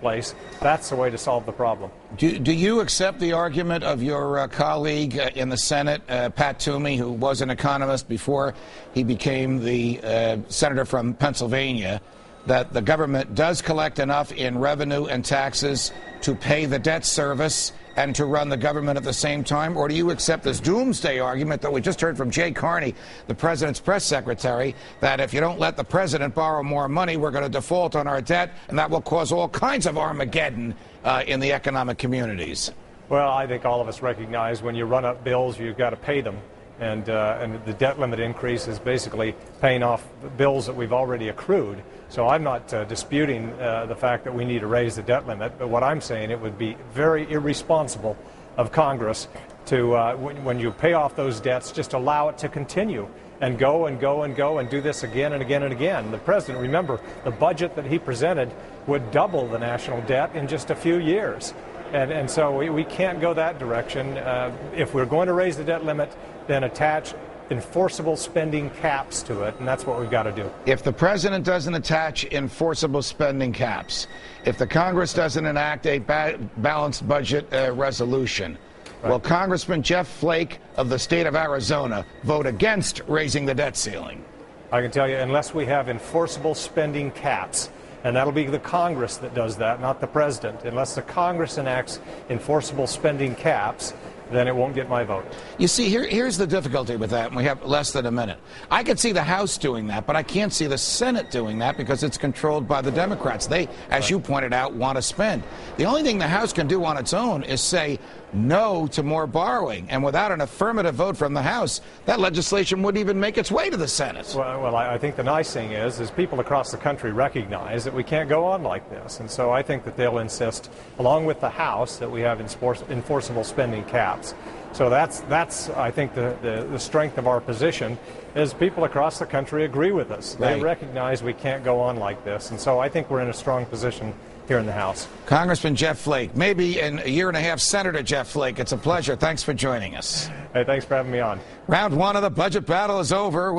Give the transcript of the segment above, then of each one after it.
place. That's the way to solve the problem. Do you accept the argument of your colleague in the Senate, Pat Toomey, who was an economist before he became the senator from Pennsylvania, that the government does collect enough in revenue and taxes to pay the debt service and to run the government at the same time? Or do you accept this doomsday argument that we just heard from Jay Carney, the president's press secretary, that if you don't let the president borrow more money, we're going to default on our debt, and that will cause all kinds of Armageddon in the economic communities? Well, I think all of us recognize when you run up bills, you've got to pay them. And the debt limit increase is basically paying off the bills that we've already accrued. So I'm not disputing the fact that we need to raise the debt limit, but what I'm saying, it would be very irresponsible of Congress to, when you pay off those debts, just allow it to continue and go and go and go and do this again and again and again. The president, remember, the budget that he presented would double the national debt in just a few years. And so we can't go that direction. If we're going to raise the debt limit, then attach enforceable spending caps to it, and that's what we've got to do. If the president doesn't attach enforceable spending caps, if the Congress doesn't enact a balanced budget resolution, will Congressman Jeff Flake of the state of Arizona vote against raising the debt ceiling? I can tell you, unless we have enforceable spending caps, and that'll be the Congress that does that, not the president. Unless the Congress enacts enforceable spending caps, then it won't get my vote. You see, here's the difficulty with that, and we have less than a minute. I could see the House doing that, but I can't see the Senate doing that because it's controlled by the Democrats. They, as you pointed out, want to spend. The only thing the House can do on its own is say no to more borrowing, and without an affirmative vote from the House, that legislation wouldn't even make its way to the Senate. Well, I think the nice thing is people across the country recognize that we can't go on like this, and so I think that they'll insist, along with the House, that we have enforceable spending caps. So that's I think the strength of our position is people across the country agree with us. Right. They recognize we can't go on like this, and so I think we're in a strong position here in the House. Congressman Jeff Flake, maybe in a year and a half, Senator Jeff Flake. It's a pleasure. Thanks for joining us. Hey, thanks for having me on. Round one of the budget battle is over.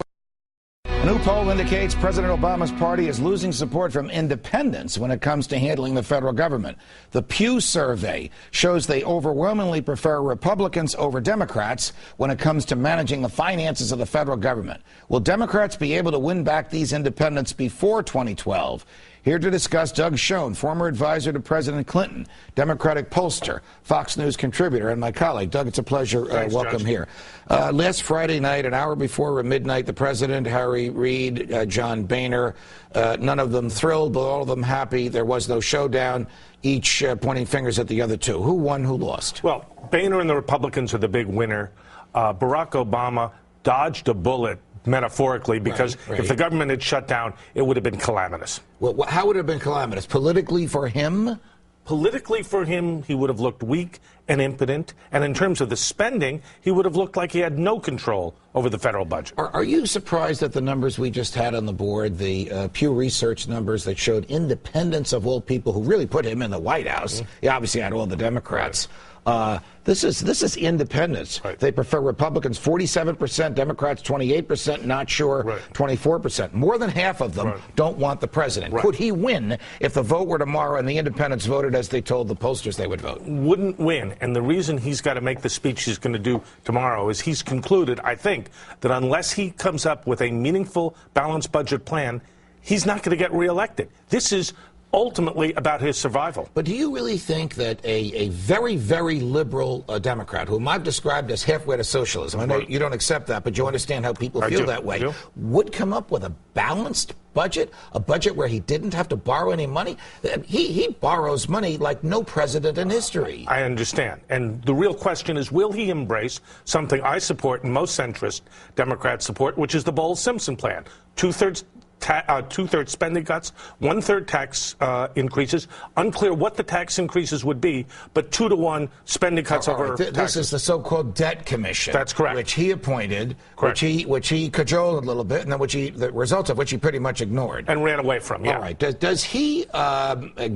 A new poll indicates President Obama's party is losing support from independents when it comes to handling the federal government. The Pew survey shows they overwhelmingly prefer Republicans over Democrats when it comes to managing the finances of the federal government. Will Democrats be able to win back these independents before 2012? Here to discuss, Doug Schoen, former advisor to President Clinton, Democratic pollster, Fox News contributor, and my colleague. Doug, it's a pleasure. Thanks, welcome Judge. here. Last Friday night, an hour before midnight, the president, Harry Reid, John Boehner, none of them thrilled, but all of them happy. There was no showdown, each pointing fingers at the other two. Who won, who lost? Well, Boehner and the Republicans are the big winner. Barack Obama dodged a bullet, metaphorically, because if the government had shut down, it would have been calamitous. Well, how would it have been calamitous? Politically for him? Politically for him, he would have looked weak and impotent. And in terms of the spending, he would have looked like he had no control over the federal budget. Are you surprised at the numbers we just had on the board, the Pew Research numbers that showed independents of all people who really put him in the White House? Mm-hmm. He obviously had all the Democrats. Right. This is independents. Right. They prefer Republicans 47%, Democrats 28%, not sure 24%. More than half of them don't want the president. Could he win if the vote were tomorrow and the independents voted as they told the pollsters they would vote? Wouldn't win. And the reason he's got to make the speech he's going to do tomorrow is he's concluded, I think, that unless he comes up with a meaningful, balanced budget plan, he's not going to get reelected. This is ultimately about his survival. But do you really think that a very, very liberal Democrat, whom I've described as halfway to socialism, I know you don't accept that, but you understand how people feel that way, would come up with a balanced budget, a budget where he didn't have to borrow any money? He borrows money like no president in history. I understand. And the real question is, will he embrace something I support and most centrist Democrats support, which is the Bowles-Simpson plan? Two-thirds spending cuts, one-third tax increases. Unclear what the tax increases would be, but 2-to-1 spending cuts over taxes. This is the so-called debt commission. That's correct. Which he appointed, which he cajoled a little bit, and then the results of which he pretty much ignored. And ran away from, All right. Does he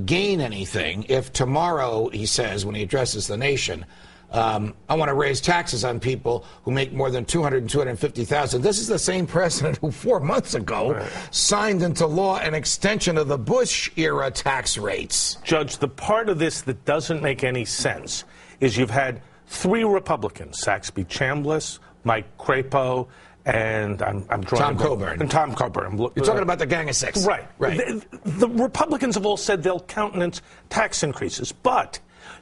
gain anything if tomorrow, he says, when he addresses the nation, I want to raise taxes on people who make more than $200,000 and $250,000. This is the same president who 4 months ago signed into law an extension of the Bush-era tax rates. Judge, the part of this that doesn't make any sense is you've had 3 Republicans, Saxby Chambliss, Mike Crapo, and I'm drawing Tom Coburn. And Tom Coburn. You're talking about the Gang of Six. Right. The Republicans have all said they'll countenance tax increases, but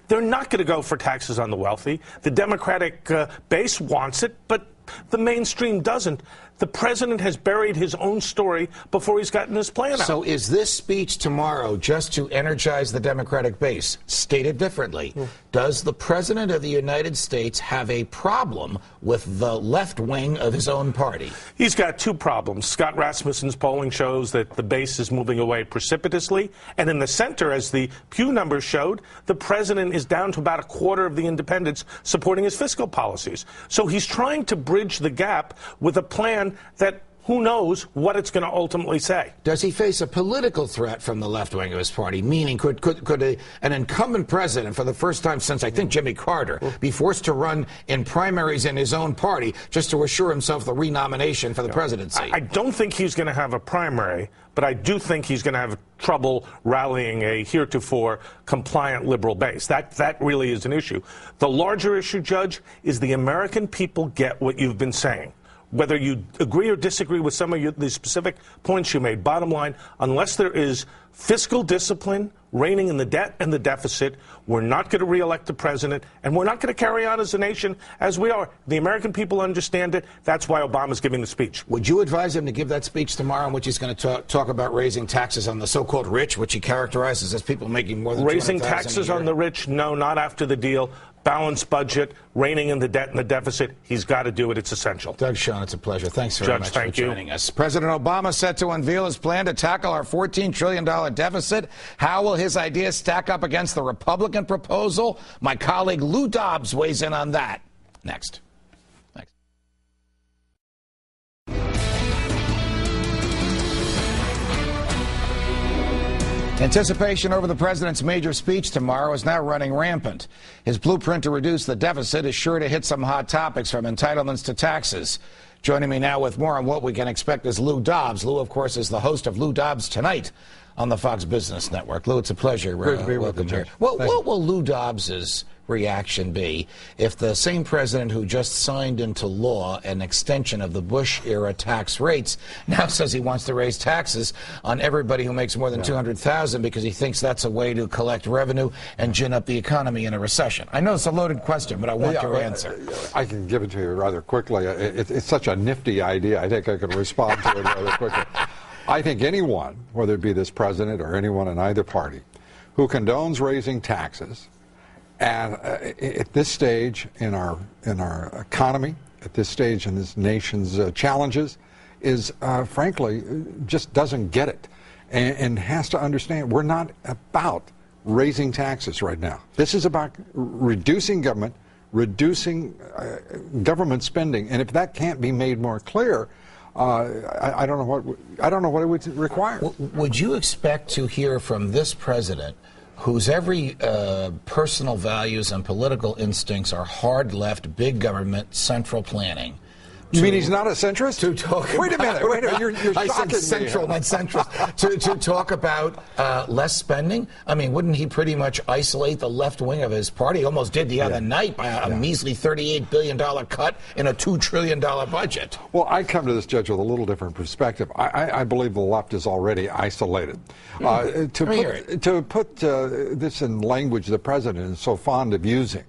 they're not going to go for taxes on the wealthy. The Democratic base wants it, but the mainstream doesn't. The president has buried his own story before he's gotten his plan out. So is this speech tomorrow just to energize the Democratic base? Stated differently, does the president of the United States have a problem with the left wing of his own party? He's got 2 problems. Scott Rasmussen's polling shows that the base is moving away precipitously. And in the center, as the Pew numbers showed, the president is down to about a quarter of the independents supporting his fiscal policies. So he's trying to bridge the gap with a plan that who knows what it's going to ultimately say. Does he face a political threat from the left wing of his party? Meaning, could an incumbent president, for the first time since, I think, Jimmy Carter, be forced to run in primaries in his own party just to assure himself the renomination for the presidency? I don't think he's going to have a primary, but I do think he's going to have trouble rallying a heretofore compliant liberal base. That really is an issue. The larger issue, Judge, is the American people get what you've been saying. Whether you agree or disagree with some of the specific points you made, bottom line, unless there is fiscal discipline, reining in the debt and the deficit, we're not going to reelect the president, and we're not going to carry on as a nation as we are. The American people understand it. That's why Obama's giving the speech. Would you advise him to give that speech tomorrow in which he's going to talk about raising taxes on the so-called rich, which he characterizes as people making more than $200,000 Raising taxes on the rich? No, not after the deal. Balanced budget, reining in the debt and the deficit. He's got to do it. It's essential. Doug Schoen, it's a pleasure. Thanks very much for joining us. President Obama set to unveil his plan to tackle our $14 trillion deficit. How will his ideas stack up against the Republican proposal? My colleague Lou Dobbs weighs in on that. Next. Anticipation over the president's major speech tomorrow is now running rampant. His blueprint to reduce the deficit is sure to hit some hot topics, from entitlements to taxes. Joining me now with more on what we can expect is Lou Dobbs. Lou, of course, is the host of Lou Dobbs Tonight on the Fox Business Network. Lou, it's a pleasure. Great to be with you, Judge. What will Lou Dobbs's reaction be if the same president who just signed into law an extension of the Bush-era tax rates now says he wants to raise taxes on everybody who makes more than $200,000 because he thinks that's a way to collect revenue and gin up the economy in a recession? I know it's a loaded question, but I want your answer. I can give it to you rather quickly. It's such a nifty idea. I think I can respond to it rather quickly. I think anyone, whether it be this president or anyone in either party, who condones raising taxes, and at this stage in our economy, at this stage in this nation's challenges, is frankly just doesn't get it, and has to understand we're not about raising taxes right now. This is about reducing government, reducing government spending, and if that can't be made more clear, I don't know what it would require. Would you expect to hear from this president, whose every personal values and political instincts are hard left, big government, central planning? You mean he's not a centrist? To talk wait a minute, you're I shocking said central, me. not centrist. to talk about less spending? I mean, wouldn't he pretty much isolate the left wing of his party? He almost did the other night by a measly $38 billion cut in a $2 trillion budget. Well, I come to this, Judge, with a little different perspective. I believe the left is already isolated. To put this in language the president is so fond of using,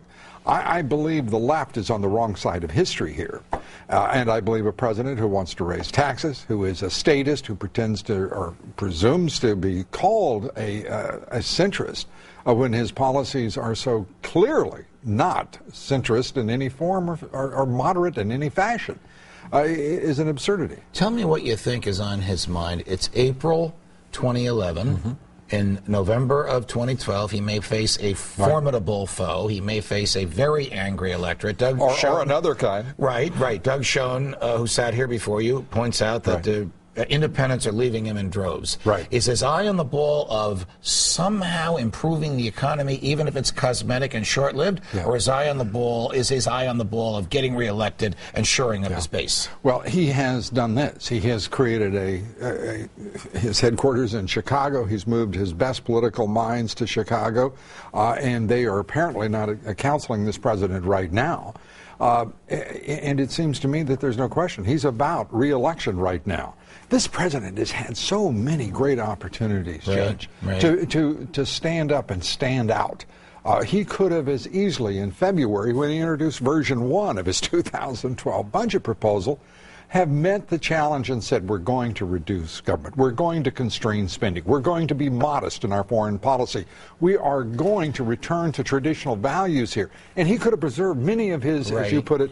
I believe the left is on the wrong side of history here. And I believe a president who wants to raise taxes, who is a statist, who pretends to or presumes to be called a centrist, when his policies are so clearly not centrist in any form or moderate in any fashion, is an absurdity. Tell me what you think is on his mind. It's April 2011. Mm-hmm. In November of 2012, he may face a formidable foe. He may face a very angry electorate. Doug Schoen, or another kind. Right. Doug Schoen, who sat here before you, points out that independents are leaving him in droves. Right. Is his eye on the ball of somehow improving the economy, even if it's cosmetic and short-lived, or is his eye on the ball of getting reelected and shoring up his base? Well, he has done this. He has created his headquarters in Chicago. He's moved his best political minds to Chicago, and they are apparently not counseling this president right now. And it seems to me that there's no question. He's about re-election right now. This president has had so many great opportunities, Judge, to stand up and stand out. He could have as easily in February, when he introduced version 1 of his 2012 budget proposal, have met the challenge and said, we're going to reduce government, we're going to constrain spending, we're going to be modest in our foreign policy, we are going to return to traditional values here. And he could have preserved many of his, as you put it,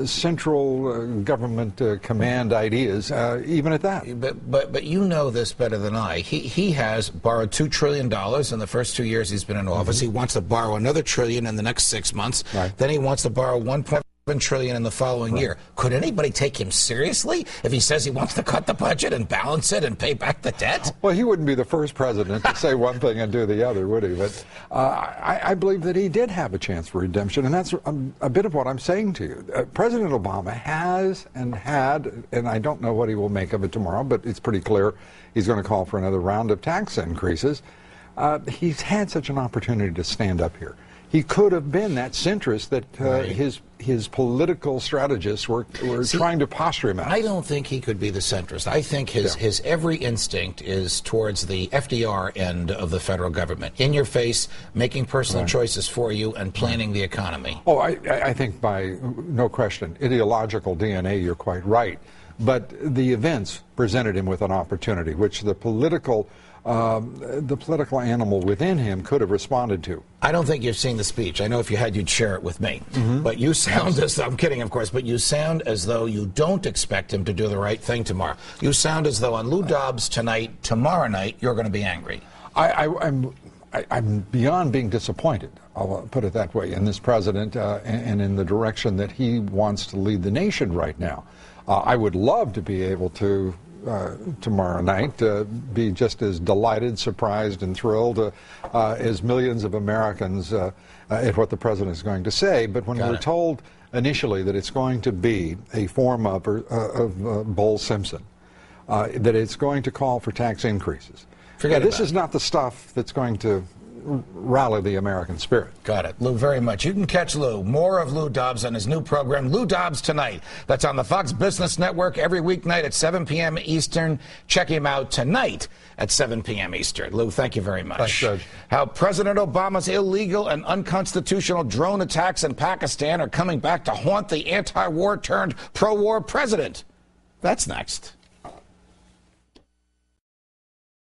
central government command ideas, even at that. But you know this better than I. He has borrowed $2 trillion in the first 2 years he's been in office. He wants to borrow another $1 trillion in the next 6 months. Then he wants to borrow $1.7 trillion in the following year. Could anybody take him seriously if he says he wants to cut the budget and balance it and pay back the debt? Well, he wouldn't be the first president to say one thing and do the other, would he? But I believe that he did have a chance for redemption, and that's a bit of what I'm saying to you. President Obama has and had, and I don't know what he will make of it tomorrow, but it's pretty clear he's going to call for another round of tax increases. He's had such an opportunity to stand up here. He could have been that centrist that his political strategists were trying to posture him out. I don't think he could be the centrist. I think his every instinct is towards the FDR end of the federal government. In your face, making personal choices for you, and planning the economy. Oh, I think by no question, ideological DNA, you're quite right. But the events presented him with an opportunity, which the political animal within him could have responded to. I don't think you've seen the speech. I know if you had, you'd share it with me. But you sound as though, I'm kidding, of course, but you sound as though you don't expect him to do the right thing tomorrow. You sound as though on Lou Dobbs tonight, tomorrow night, you're going to be angry. I'm beyond being disappointed, I'll put it that way, in this president and in the direction that he wants to lead the nation right now. I would love to be able to tomorrow night be just as delighted, surprised, and thrilled as millions of Americans at what the president is going to say. But when we're told initially that it's going to be a form of Bowles-Simpson, that it's going to call for tax increases, this is not the stuff that's going to rally the American spirit. Got it. Lou, very much. You can catch Lou, more of Lou Dobbs on his new program, Lou Dobbs Tonight. That's on the Fox Business Network every weeknight at 7 p.m. Eastern. Check him out tonight at 7 p.m. Eastern. Lou, thank you very much. Thanks, Judge. How President Obama's illegal and unconstitutional drone attacks in Pakistan are coming back to haunt the anti-war turned pro-war president. That's next.